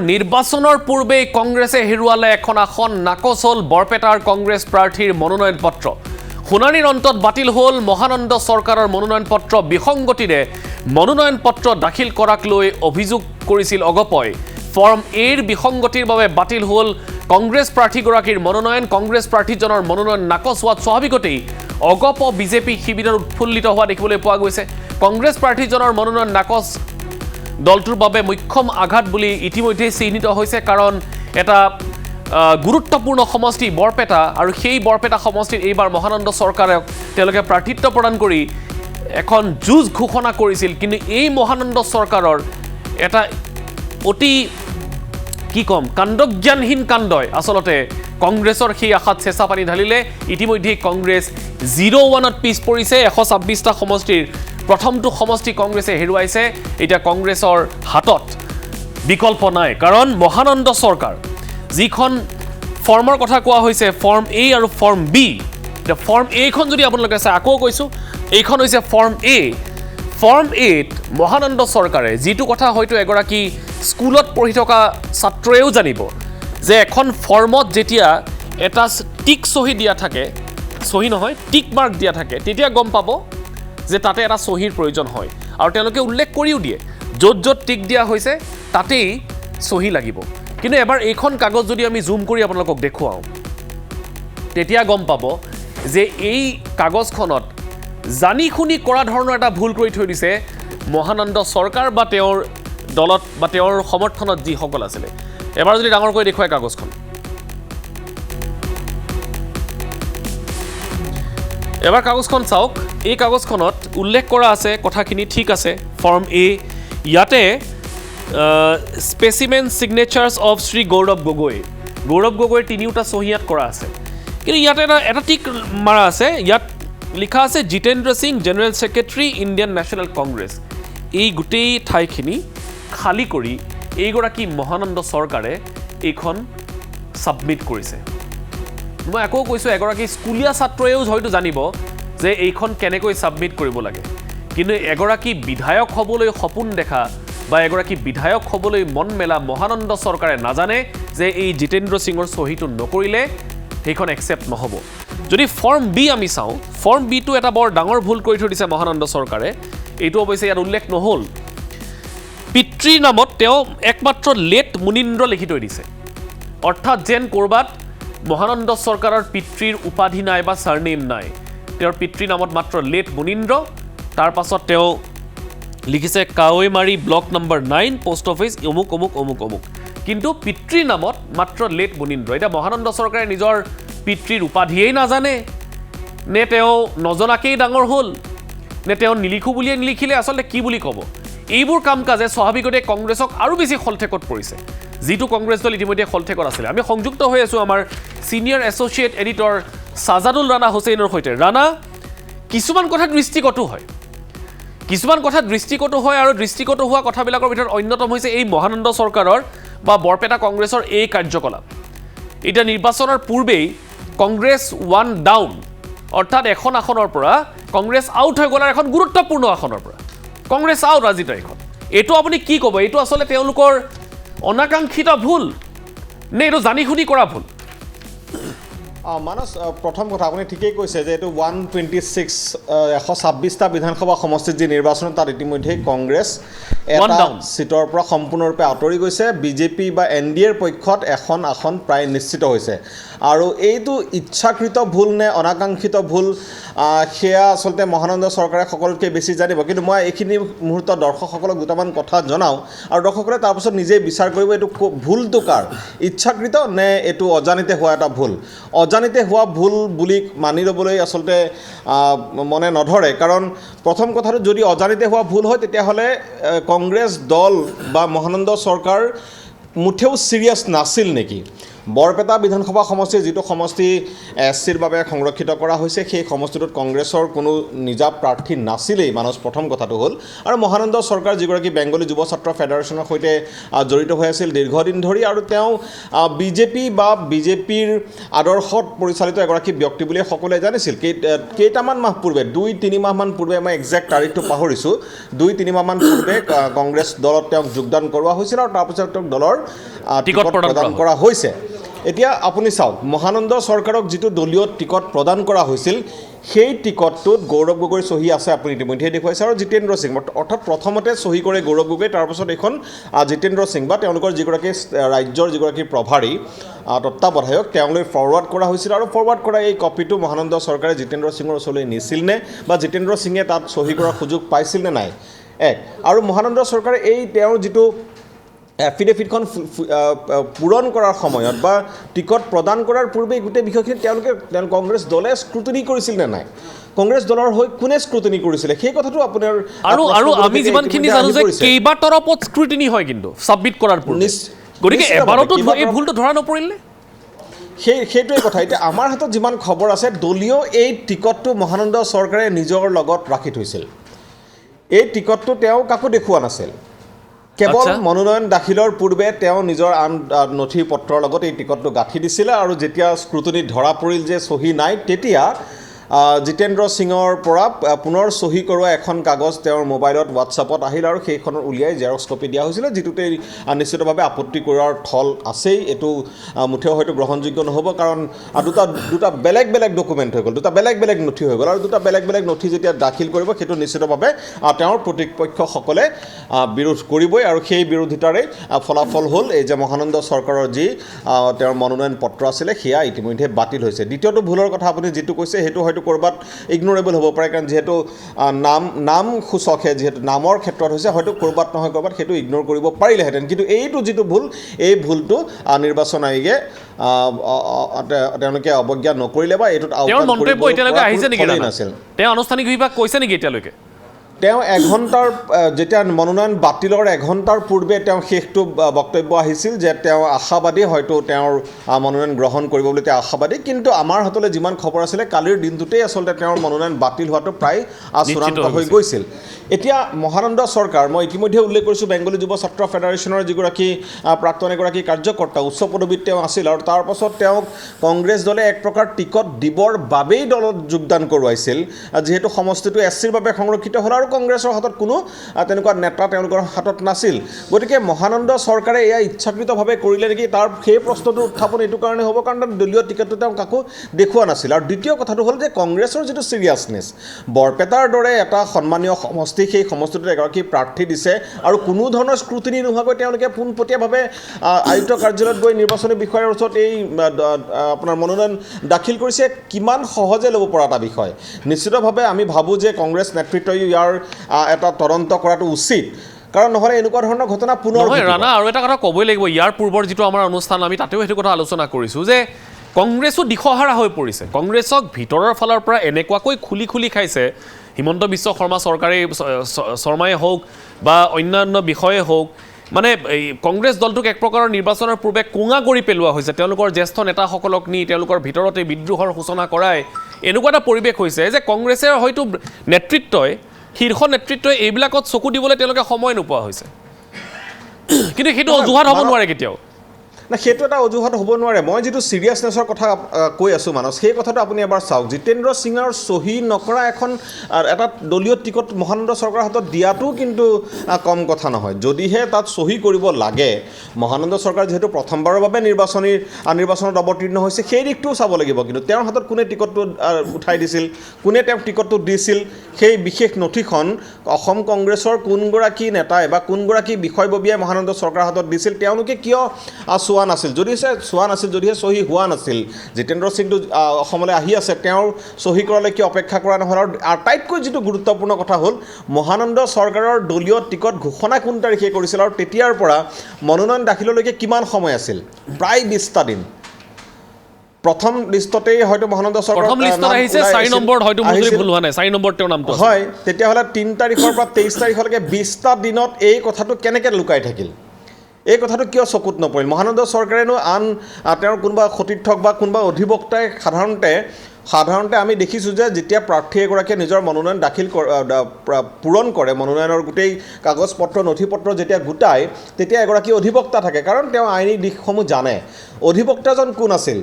নিৰ্বাচনৰ পূৰ্বে কংগ্ৰেছে হেৰুৱালে এখন আসন নাকচ হ'ল বৰপেটাৰ কংগ্ৰেছ প্ৰাৰ্থীৰ মনোনয়ন পত্ৰ শুনানিৰ অন্তত বাতিল হ'ল মহানন্দ চৰকাৰৰ মনোনয়ন পত্ৰ বিসংগতিৰে মনোনয়ন পত্ৰ দাখিল কৰাক লৈ অভিযোগ কৰিছিল অগপই ফৰ্ম এৰ বিসংগতিৰ বাবে বাতিল হ'ল কংগ্ৰেছ প্ৰাৰ্থীগৰাকীৰ মনোনয়ন কংগ্ৰেছ প্ৰাৰ্থীজনৰ মনোনয়ন নাকচ হোৱাত স্বাভাৱিকতেই অগপ বিজেপি শিবিৰৰ উৎফুল্লিত হোৱা দেখিবলৈ পোৱা গৈছে কংগ্ৰেছ প্ৰাৰ্থীজনৰ মনোনয়ন নাকচ দলটোৰ বাবে মুখ্যম আঘাত বুলি ইতিমধ্যে চিহ্নিত হৈছে কাৰণ এটা গুৰুত্বপূৰ্ণ সমষ্টি বৰপেটা আৰু সেই বৰপেটা সমষ্টিত এইবাৰ মহানন্দ চৰকাৰক তেওঁলোকে প্ৰাৰ্থিত্ব প্ৰদান কৰি এখন যুঁজ ঘোষণা কৰিছিল কিন্তু এই মহানন্দ চৰকাৰৰ এটা অতি কি কম কাণ্ডজ্ঞানহীন কাণ্ডই আচলতে কংগ্ৰেছৰ সেই আশাত চেঁচা পানী ঢালিলে ইতিমধ্যে কংগ্ৰেছ 0-1ত পিছ পৰিছে 126টা সমষ্টিৰ প্ৰথমটো সমষ্টি কংগ্ৰেছে হেৰুৱাইছে এটা কংগ্ৰেছৰ হাতত বিকল্প নাই কাৰণ মহানন্দ চৰকাৰ যিখন ফৰ্মৰ কথা কোৱা হৈছে ফৰ্ম এ আৰু ফৰ্ম বি এটা ফৰ্ম এ খন যদি আপোনালোকে চাই আকৌ কৈছো এইখন হৈছে ফৰ্ম এত মহানন্দ চৰকাৰে যিটো কথা হয়তো এগৰাকী স্কুলত পঢ়ি থকা ছাত্ৰয়েও জানিব যে এখন ফৰ্মত যেতিয়া এটা টিক সহি দিয়া থাকে সহি নহয় টিক মাৰ্ক দিয়া থাকে তেতিয়া গম পাব যে তাতে এটা সহিৰ প্ৰয়োজন হয় আৰু তেওঁলোকে উল্লেখ কৰিও দিয়ে য'ত য'ত টিক দিয়া হৈছে তাতেই সহি লাগিব কিন্তু এবাৰ এইখন কাগজ যদি আমি জুম কৰি আপোনালোকক দেখুৱাও তেতিয়া গম পাব যে এই কাগজখনত জানি শুনি কৰা ধৰণৰ এটা ভুল কৰি থৈ দিছে মহানন্দ চৰকাৰ বা তেওঁৰ দলত বা তেওঁৰ সমৰ্থনত যিসকল আছিলে এবাৰ যদি ডাঙৰকৈ দেখুৱাই কাগজখন এবাৰ কাগজখন চাওক এই কাগজখনত উল্লেখ কৰা আছে কথাখিনি ঠিক আছে ফৰ্ম এ ইয়াতে স্পেচিমেন সিগনেচাৰ্ছ অফ শ্ৰী গৌৰৱ গগৈৰ তিনিওটা সহিয়াত কৰা আছে কিন্তু ইয়াতে এটা টিক মাৰা আছে ইয়াত লিখা আছে Jitendra Singh general secretary Indian National Congress এই গোটেই ঠাইখিনি খালী কৰি এইগৰাকী মহানন্দ চৰকাৰে এইখন ছাবমিট কৰিছে মই আকৌ কৈছোঁ এগৰাকী স্কুলীয়া ছাত্ৰয়েও হয়তো জানিব যে এইখন কেনেকৈ ছাবমিট কৰিব লাগে কিন্তু এগৰাকী বিধায়ক হ'বলৈ সপোন দেখা বা এগৰাকী বিধায়ক হ'বলৈ মন মেলা মহানন্দ চৰকাৰে নাজানে যে এই জিতেন্দ্ৰ সিঙৰ সহিটো নকৰিলে সেইখন একচেপ্ট নহ'ব যদি ফৰ্ম বি আমি চাওঁ ফৰ্ম বিটো এটা বৰ ডাঙৰ ভুল কৰি থৈ দিছে মহানন্দ চৰকাৰে এইটো অৱশ্যে ইয়াত উল্লেখ নহ'ল পিতৃৰ নামত তেওঁ একমাত্ৰ লেট মুনীন্দ্ৰ লিখি থৈ দিছে অৰ্থাৎ যেন ক'ৰবাত মহানন্দ চৰকাৰৰ পিতৃৰ উপাধি নাই বা চাৰনেম নাই তেওঁৰ পিতৃৰ নামত মাত্ৰ লেট মুনীন্দ্ৰ তাৰ পাছত তেওঁ লিখিছে Kawaimari block number 9 post office অমুক কিন্তু পিতৃৰ নামত মাত্ৰ লেট মুনীন্দ্ৰ এটা মহানন্দ চৰকাৰে নিজৰ পিতৃৰ উপাধিয়েই নাজানে নে তেওঁ নজনাকেই ডাঙৰ হ'ল নে তেওঁ নিলিখো বুলিয়ে নিলিখিলে আচলতে কি বুলি ক'ব এইবোৰ কাম কাজে স্বাভাৱিকতে কংগ্ৰেছক আৰু বেছি খলঠেকত পৰিছে যিটো কংগ্ৰেছ দল ইতিমধ্যে খলঠেকত আছিলে আমি সংযুক্ত হৈ আছোঁ আমাৰ senior associate editor Sajjadul Rana হুছেইনৰ সৈতে ৰাণা কিছুমান কথা দৃষ্টিগত হয় আৰু দৃষ্টিগত হোৱা কথাবিলাকৰ ভিতৰত অন্যতম হৈছে এই মহানন্দ চৰকাৰৰ বা বৰপেটা কংগ্ৰেছৰ এই কাৰ্যকলাপ এতিয়া নিৰ্বাচনৰ পূৰ্বেই কংগ্ৰেছ 1 ডাউন অৰ্থাৎ এখন আসনৰ পৰা কংগ্ৰেছ আউট হৈ গ'ল আৰু এখন গুৰুত্বপূৰ্ণ আসনৰ পৰা কংগ্ৰেছ আউট আজি তাৰিখত এইটো আপুনি কি ক'ব এইটো আচলতে তেওঁলোকৰ অনাকাংক্ষিত ভুল নে এইটো জানি শুনি কৰা ভুল মানস প্ৰথম কথা আপুনি ঠিকেই কৈছে যে এইটো 126টা বিধানসভা সমষ্টিত যি নিৰ্বাচন তাত ইতিমধ্যে কংগ্ৰেছ এটা সিটৰ পৰা সম্পূৰ্ণৰূপে আঁতৰি গৈছে বিজেপি বা এনডিএৰ পক্ষত এখন আসন প্ৰায় নিশ্চিত হৈছে আৰু এইটো ইচ্ছাকৃত ভুল নে অনাকাংক্ষিত ভুল সেয়া আচলতে মহানন্দ চৰকাৰে সকলোতকৈ বেছি জানিব কিন্তু মই এইখিনি মুহূৰ্তত দৰ্শকসকলক দুটামান কথা জনাওঁ আৰু দৰ্শকসকলে তাৰপিছত নিজেই বিচাৰ কৰিব এইটো ভুলটো কাৰ ইচ্ছাকৃত নে এইটো অজানিতে হোৱা এটা ভুল অজানিতে হোৱা ভুল বুলি মানি ল'বলৈ আচলতে মনে নধৰে কাৰণ প্ৰথম কথাটো যদি অজানিতে হোৱা ভুল হয় তেতিয়াহ'লে কংগ্ৰেছ দল বা মহানন্দ চৰকাৰ মুঠেও চিৰিয়াছ নাছিল নেকি বৰপেটা বিধানসভা সমষ্টিৰ যিটো সমষ্টি SCৰ বাবে সংৰক্ষিত কৰা হৈছে সেই সমষ্টিটোত কংগ্ৰেছৰ কোনো নিজা প্ৰাৰ্থী নাছিলেই মানস প্ৰথম কথাটো হ'ল আৰু মহানন্দ চৰকাৰ যিগৰাকী বেংগলী যুৱ ছাত্ৰ ফেডাৰেশ্যনৰ সৈতে জড়িত হৈ আছিল দীৰ্ঘদিন ধৰি আৰু তেওঁ বিজেপি বা বিজেপিৰ আদৰ্শত পৰিচালিত এগৰাকী ব্যক্তি বুলি সকলোৱে জানিছিল কেইটামান মাহ পূৰ্বে 2-3 মাহমান পূৰ্বে মই একজেক্ট তাৰিখটো পাহৰিছোঁ 2-3 মাহমান পূৰ্বে কংগ্ৰেছ দলত তেওঁক যোগদান কৰোৱা হৈছিল আৰু তাৰপিছত তেওঁক দলৰ টিকট প্ৰদান কৰা হৈছে এতিয়া আপুনি চাওক মহানন্দ চৰকাৰক যিটো দলীয় টিকট প্ৰদান কৰা হৈছিল সেই টিকটটোত গৌৰৱ গগৈৰ চহী আছে আপুনি ইতিমধ্যে দেখুৱাইছে আৰু জিতেন্দ্ৰ সিং অৰ্থাৎ প্ৰথমতে চহী কৰে গৌৰৱ গগৈ তাৰপিছত এখন জিতেন্দ্ৰ সিং বা তেওঁলোকৰ যিগৰাকী ৰাজ্যৰ যিগৰাকী প্ৰভাৰী তত্ত্বাৱধায়ক তেওঁলৈ ফৰৱাৰ্ড কৰা হৈছিল আৰু ফৰৱাৰ্ড কৰা এই কপিটো মহানন্দ চৰকাৰে জিতেন্দ্ৰ সিঙৰ ওচৰলৈ নিছিল নে বা জিতেন্দ্ৰ সিঙে তাত চহী কৰাৰ সুযোগ পাইছিল নে নাই আৰু মহানন্দ চৰকাৰে এই তেওঁৰ যিটো এফিডেভিটখন পূৰণ কৰাৰ সময়ত বা টিকট প্ৰদান কৰাৰ পূৰ্বে গোটেই বিষয়খিনি তেওঁলোকে কংগ্ৰেছ দলে স্ক্ৰুটিনি কৰিছিল নে নাই কংগ্ৰেছ দলৰ হৈ কোনে স্ক্ৰুটিনি কৰিছিলে সেই কথাটো আপোনাৰ আৰু আমি যিমানখিনি জানো যে কেইবা তৰপত স্ক্ৰুটিনি হয় কিন্তু সাবমিট কৰাৰ পূৰ্বে গতিকে এবাৰতো এই ভুলটো ধৰা নপৰিলে সেইটোৱে কথা এতিয়া আমাৰ হাতত যিমান খবৰ আছে দলীয় এই টিকটটো মহানন্দ চৰকাৰে নিজৰ লগত ৰাখি থৈছিল এই টিকটটো তেওঁ কাকো দেখুওৱা নাছিল কেৱল মনোনয়ন দাখিলৰ পূৰ্বে তেওঁ নিজৰ আন নথি পত্ৰৰ লগত এই টিকটটো গাঁঠি দিছিলে আৰু যেতিয়া স্ক্ৰুটিনিত ধৰা পৰিল যে চহী নাই তেতিয়া জিতেন্দ্ৰ সিঙৰ পৰা পুনৰ চহী কৰোৱা এখন কাগজ তেওঁৰ মোবাইলত হোৱাটছআপত আহিল আৰু সেইখনৰ উলিয়াই জেৰক্স কপি দিয়া হৈছিলে যিটোতে নিশ্চিতভাৱে আপত্তি কৰাৰ থল আছেই এইটো মুঠেও হয়তো গ্ৰহণযোগ্য নহ'ব কাৰণ দুটা বেলেগ বেলেগ ডকুমেণ্ট হৈ গ'ল দুটা বেলেগ বেলেগ নথি হৈ গ'ল আৰু দুটা বেলেগ বেলেগ নথি যেতিয়া দাখিল কৰিব সেইটো নিশ্চিতভাৱে তেওঁৰ প্ৰতিপক্ষসকলে বিৰোধ কৰিবই আৰু সেই বিৰোধিতাৰে ফলাফল হ'ল এই যে মহানন্দ চৰকাৰৰ যি তেওঁৰ মনোনয়ন পত্ৰ আছিলে সেয়া ইতিমধ্যে বাতিল হৈছে দ্বিতীয়টো ভুলৰ কথা আপুনি যিটো কৈছে সেইটো হয়তো ক'ৰবাত ইগনৰেবল হ'ব পাৰে কাৰণ যিহেতু নাম সূচকহে যিহেতু নামৰ ক্ষেত্ৰত হৈছে হয়তো ক'ৰবাত নহয় ক'ৰবাত সেইটো ইগন'ৰ কৰিব পাৰিলেহেঁতেন কিন্তু এইটো যিটো ভুল এই ভুলটো নিৰ্বাচন আয়োগে তেওঁলোকে অৱজ্ঞা নকৰিলে বা এইটোত নাছিল তেওঁ আনুষ্ঠানিকভাৱে কৈছে নেকি এতিয়ালৈকে তেওঁ এঘণ্টাৰ যেতিয়া মনোনয়ন বাতিলৰ এঘণ্টাৰ পূৰ্বে তেওঁ শেষটো বক্তব্য আহিছিল যে তেওঁ আশাবাদী হয়তো তেওঁৰ মনোনয়ন গ্ৰহণ কৰিব বুলি তেওঁ আশাবাদী কিন্তু আমাৰ হাতলৈ যিমান খবৰ আছিলে কালিৰ দিনটোতেই আচলতে তেওঁৰ মনোনয়ন বাতিল হোৱাটো প্ৰায় চূড়ান্ত হৈ গৈছিল এতিয়া মহানন্দ চৰকাৰ মই ইতিমধ্যে উল্লেখ কৰিছোঁ বেংগলী যুৱ ছাত্ৰ ফেডাৰেশ্যনৰ যিগৰাকী প্ৰাক্তন এগৰাকী কাৰ্যকৰ্তা উচ্চ পদবীত তেওঁ আছিল আৰু তাৰপাছত তেওঁক কংগ্ৰেছ দলে এক প্ৰকাৰ টিকট দিবৰ বাবেই দলত যোগদান কৰোৱাইছিল যিহেতু সমষ্টিটো SCৰ বাবে সংৰক্ষিত হ'ল আৰু কংগ্ৰেছৰ হাতত কোনো তেনেকুৱা নেতা তেওঁলোকৰ হাতত নাছিল গতিকে মহানন্দ চৰকাৰে এয়া ইচ্ছাকৃতভাৱে কৰিলে নেকি তাৰ সেই প্ৰশ্নটো উত্থাপন এইটো কাৰণে হ'ব কাৰণ দলীয় টিকটটো তেওঁ কাকো দেখুওৱা নাছিল আৰু দ্বিতীয় কথাটো হ'ল যে কংগ্ৰেছৰ যিটো চিৰিয়াছনেছ বৰপেটাৰ দৰে এটা সন্মানীয় সমষ্টি সেই সমষ্টিটোত এগৰাকী প্ৰাৰ্থী দিছে আৰু কোনো ধৰণৰ স্ক্ৰুটিনি নোহোৱাকৈ তেওঁলোকে পোনপটীয়াভাৱে আয়ুক্ত কাৰ্যালয়ত গৈ নিৰ্বাচনী বিষয়াৰ ওচৰত এই আপোনাৰ মনোনয়ন দাখিল কৰিছে কিমান সহজে ল'ব পৰা এটা বিষয় নিশ্চিতভাৱে আমি ভাবোঁ যে কংগ্ৰেছ নেতৃত্বই ইয়াৰ এটা তদন্ত কৰাটো উচিত কাৰণ নহ'লে এনেকুৱা ধৰণৰ ঘটনা পুনৰ ৰাণা আৰু এটা কথা ক'বই লাগিব ইয়াৰ পূৰ্বৰ যিটো আমাৰ অনুষ্ঠান আমি তাতেও সেইটো কথা আলোচনা কৰিছোঁ যে কংগ্ৰেছো দিশহাৰা হৈ পৰিছে কংগ্ৰেছক ভিতৰৰ ফালৰ পৰা এনেকুৱাকৈ খুলি খাইছে হিমন্ত বিশ্ব শৰ্মাই হওক বা অন্যান্য বিষয়ে হওক মানে এই কংগ্ৰেছ দলটোক এক প্ৰকাৰৰ নিৰ্বাচনৰ পূৰ্বে কোঙা কৰি পেলোৱা হৈছে তেওঁলোকৰ জ্যেষ্ঠ নেতাসকলক নি তেওঁলোকৰ ভিতৰতে বিদ্ৰোহৰ সূচনা কৰাই এনেকুৱা এটা পৰিৱেশ হৈছে যে কংগ্ৰেছৰ হয়তো নেতৃত্বই শীৰ্ষ নেতৃত্বই এইবিলাকত চকু দিবলৈ তেওঁলোকে সময় নোপোৱা হৈছে কিন্তু সেইটো অজুহাত হ'ব নোৱাৰে কেতিয়াও না সেইটো এটা অজুহাত হ'ব নোৱাৰে মই যিটো চিৰিয়াছনেছৰ কথা কৈ আছোঁ মানস সেই কথাটো আপুনি এবাৰ চাওক জিতেন্দ্ৰ সিঙৰ চহী নকৰা এটা দলীয় টিকট মহানন্দ চৰকাৰৰ হাতত দিয়াটো কিন্তু কম কথা নহয় যদিহে তাত চহী কৰিব লাগে মহানন্দ চৰকাৰ যিহেতু প্ৰথমবাৰৰ বাবে নিৰ্বাচনত অৱতীৰ্ণ হৈছে সেই দিশটোও চাব লাগিব কিন্তু তেওঁৰ হাতত কোনে টিকটটো উঠাই দিছিল কোনে তেওঁক টিকটটো দিছিল সেই বিশেষ নথিখন অসম কংগ্ৰেছৰ কোনগৰাকী নেতাই বা কোনগৰাকী বিষয়ববীয়াই মহানন্দ চৰকাৰৰ হাতত দিছিল তেওঁলোকে কিয় চোৱা নাছিল যদিহে চহী হোৱা নাছিল জিতেন্দ্ৰ সিংটো অসমলৈ আহি আছে তেওঁৰ চহী কৰালৈ কিয় অপেক্ষা কৰা নহ'ল আৰু আটাইতকৈ যিটো গুৰুত্বপূৰ্ণ কথা হ'ল মহানন্দ চৰকাৰৰ দলীয় টিকট ঘোষণা কোন তাৰিখে কৰিছিল আৰু তেতিয়াৰ পৰা মনোনয়ন দাখিললৈকে কিমান সময় আছিল প্ৰায় 20টা দিন প্ৰথম লিষ্টতেই হয়তো মহানন্দ চৰকাৰ প্ৰথম লিষ্টত আহিছে 4 নম্বৰত হয়তো মোৰ ভুল হোৱা নাই 4 নম্বৰ তেওঁৰ নামটো হয় তেতিয়াহ'লে 3 তাৰিখৰ পৰা 23 তাৰিখলৈকে 20টা দিনত এই কথাটো কেনেকৈ লুকাই থাকিল এই কথাটো কিয় চকুত নপৰিল মহানন্দ চৰকাৰেনো আন তেওঁৰ কোনোবা সতীৰ্থক বা কোনোবা অধিবক্তাই সাধাৰণতে আমি দেখিছোঁ যে যেতিয়া প্ৰাৰ্থী এগৰাকীয়ে নিজৰ মনোনয়ন পূৰণ কৰে মনোনয়নৰ গোটেই কাগজ পত্ৰ নথি পত্ৰ যেতিয়া গোটায় তেতিয়া এগৰাকী অধিবক্তা থাকে কাৰণ তেওঁ আইনী দিশসমূহ জানে অধিবক্তাজন কোন আছিল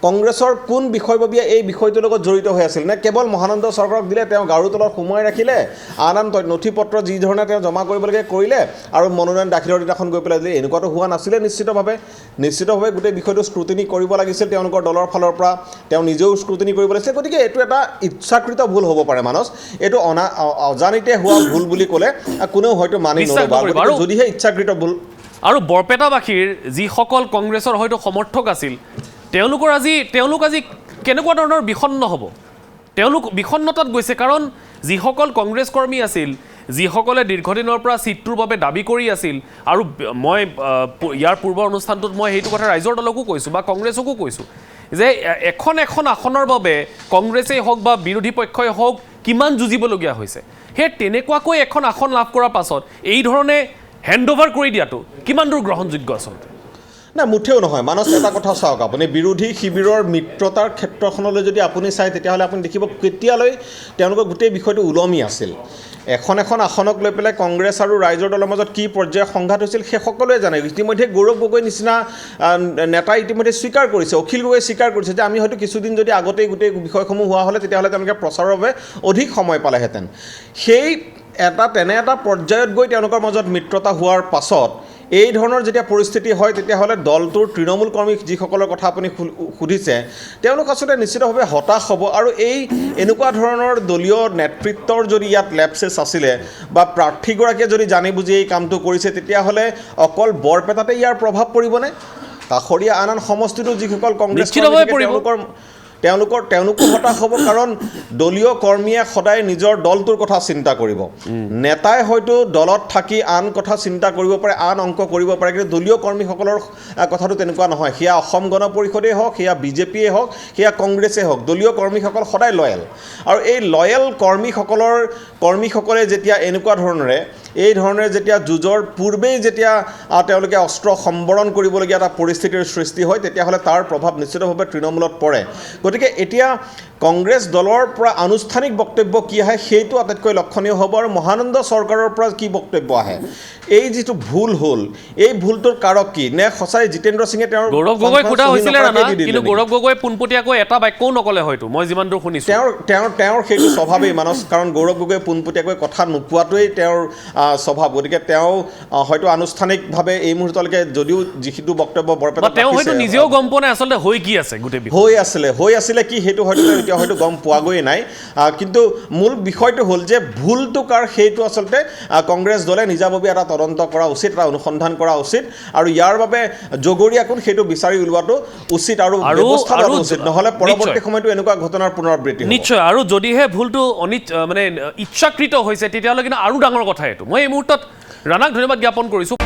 কংগ্ৰেছৰ কোন বিষয়ববীয়া এই বিষয়টোৰ লগত জড়িত হৈ আছিল নে কেৱল মহানন্দ চৰকাৰক দিলে তেওঁ গাৰুৰ তলত সোমোৱাই ৰাখিলে আন নথি পত্ৰ যি ধৰণে তেওঁ জমা কৰিবলগীয়া কৰিলে আৰু মনোনয়ন দাখিলৰ দিনাখন গৈ পেলাই দিলে এনেকুৱাটো হোৱা নাছিলে নিশ্চিতভাৱে গোটেই বিষয়টো স্ক্ৰুটিনি কৰিব লাগিছিল তেওঁলোকৰ দলৰ ফালৰ পৰা তেওঁ নিজেও স্ক্ৰুটিনি কৰিব লাগিছিল গতিকে এইটো এটা ইচ্ছাকৃত ভুল হ'ব পাৰে মানস এইটো অজানিতে হোৱা ভুল বুলি ক'লে কোনেও হয়তো মানি নল'ব যদিহে ইচ্ছাকৃত ভুল আৰু বৰপেটাবাসীৰ যিসকল কংগ্ৰেছৰ হয়তো সমৰ্থক আছিল তেওঁলোক আজি কেনেকুৱা ধৰণৰ বিষণ্ণ হ'ব তেওঁলোক বিষণ্ণতাত গৈছে কাৰণ যিসকল কংগ্ৰেছ কৰ্মী আছিল যিসকলে দীৰ্ঘদিনৰ পৰা চিটটোৰ বাবে দাবী কৰি আছিল আৰু মই ইয়াৰ পূৰ্বৰ অনুষ্ঠানটোত মই সেইটো কথা ৰাইজৰ দলকো কৈছোঁ বা কংগ্ৰেছকো কৈছোঁ যে এখন আসনৰ বাবে কংগ্ৰেছেই হওক বা বিৰোধী পক্ষই হওক কিমান যুঁজিবলগীয়া হৈছে সেই তেনেকুৱাকৈ এখন আসন লাভ কৰাৰ পাছত এই ধৰণে হেণ্ড অভাৰ কৰি দিয়াটো কিমান দূৰ গ্ৰহণযোগ্য আচলতে না মুঠেও নহয় মানস এটা কথা চাওক আপুনি বিৰোধী শিবিৰৰ মিত্ৰতাৰ ক্ষেত্ৰখনলৈ যদি আপুনি চায় তেতিয়াহ'লে আপুনি দেখিব কেতিয়ালৈ তেওঁলোকৰ গোটেই বিষয়টো ওলমি আছিল এখন আসনক লৈ পেলাই কংগ্ৰেছ আৰু ৰাইজৰ দলৰ মাজত কি পৰ্যায়ৰ সংঘাত হৈছিল সেই সকলোৱে জানে ইতিমধ্যে গৌৰৱ গগৈ নিচিনা নেতাই ইতিমধ্যে স্বীকাৰ কৰিছে অখিল গগৈ স্বীকাৰ কৰিছে যে আমি হয়তো কিছুদিন যদি আগতেই গোটেই বিষয়সমূহ হোৱা হ'লে তেতিয়াহ'লে তেওঁলোকে প্ৰচাৰৰ বাবে অধিক সময় পালেহেঁতেন সেই তেনে এটা পৰ্যায়ত গৈ তেওঁলোকৰ মাজত মিত্ৰতা হোৱাৰ পাছত এই ধৰণৰ যেতিয়া পৰিস্থিতি হয় তেতিয়াহ'লে দলটোৰ তৃণমূল কৰ্মী যিসকলৰ কথা আপুনি সুধিছে তেওঁলোক আচলতে নিশ্চিতভাৱে হতাশ হ'ব আৰু এনেকুৱা ধৰণৰ দলীয় নেতৃত্বৰ যদি ইয়াত লেপছেছ আছিলে বা প্ৰাৰ্থীগৰাকীয়ে যদি জানি বুজি এই কামটো কৰিছে তেতিয়াহ'লে অকল বৰপেটাতে ইয়াৰ প্ৰভাৱ পৰিবনে কাষৰীয়া আন সমষ্টিটো যিসকল কংগ্ৰেছ তেওঁলোকো হতাশ হ'ব কাৰণ দলীয় কৰ্মীয়ে সদায় নিজৰ দলটোৰ কথা চিন্তা কৰিব নেতাই হয়তো দলত থাকি আন কথা চিন্তা কৰিব পাৰে আন অংক কৰিব পাৰে কিন্তু দলীয় কৰ্মীসকলৰ কথাটো তেনেকুৱা নহয় সেয়া অসম গণ পৰিষদেই হওক সেয়া বিজেপিয়ে হওক সেয়া কংগ্ৰেছেই হওক দলীয় কৰ্মীসকল সদায় লয়েল আৰু এই লয়েল কৰ্মীসকলে যেতিয়া এনেকুৱা ধৰণেৰে যেতিয়া যুঁজৰ পূৰ্বেই যেতিয়া তেওঁলোকে অস্ত্ৰ সম্বৰণ কৰিবলগীয়া এটা পৰিস্থিতিৰ সৃষ্টি হয় তেতিয়াহ'লে তাৰ প্ৰভাৱ নিশ্চিতভাৱে তৃণমূলত পৰে গতিকে এতিয়া কংগ্ৰেছ দলৰ পৰা আনুষ্ঠানিক বক্তব্য কি আহে সেইটো আটাইতকৈ লক্ষণীয় হ'ব আৰু মহানন্দ চৰকাৰৰ পৰা কি বক্তব্য আহে এই যিটো ভুল হ'ল এই ভুলটোৰ কাৰক কি নে সঁচাই জিতেন্দ্ৰ সিঙে তেওঁৰ গৌৰৱ গগৈ কোটা হৈছিলে কিন্তু গৌৰৱ গগৈ পোনপটীয়াকৈ এটা বাক্যও নকলে হয়তো মই যিমান দূৰ শুনিছোঁ তেওঁৰ সেইটো স্বভাৱেই মানস কাৰণ গৌৰৱ গগৈ পোনপটীয়াকৈ কথা নোকোৱাটোৱেই তেওঁৰ স্বভাৱ গতিকে তেওঁ হয়তো আনুষ্ঠানিকভাৱে এই মুহূৰ্তলৈকে যদিও যিটো বক্তব্য বৰপেটাত তেওঁ হয়তো নিজেও গম পোৱা নাই আচলতে হৈ কি আছে গোটেই হৈ আছিলে কি সেইটো হয়তো গম পোৱাগৈয়ে নাই কিন্তু মূল বিষয়টো হ'ল যে ভুলটো কাৰ সেইটো আচলতে কংগ্ৰেছ দলে নিজাববীয়া এটা তদন্ত কৰা উচিত এটা অনুসন্ধান কৰা উচিত আৰু ইয়াৰ বাবে জগৰীয়া কোন সেইটো বিচাৰি উলিওৱাটো উচিত আৰু ব্যৱস্থা লোৱাটো উচিত নহ'লে পৰৱৰ্তী সময়তো এনেকুৱা ঘটনাৰ পুনৰাবৃত্তি হ'ব নিশ্চয় আৰু যদিহে ভুলটো মানে ইচ্ছাকৃত হৈছে তেতিয়াহ'লে কিন্তু আৰু ডাঙৰ কথা এইটো মই এই মুহূৰ্তত ৰাণাক ধন্যবাদ জ্ঞাপন কৰিছোঁ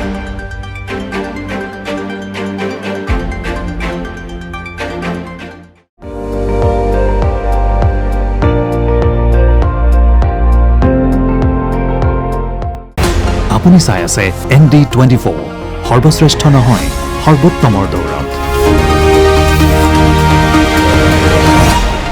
আপুনি চাই আছে ND24 সৰ্বশ্ৰেষ্ঠ নহয় সৰ্বোত্তমৰ দৌৰ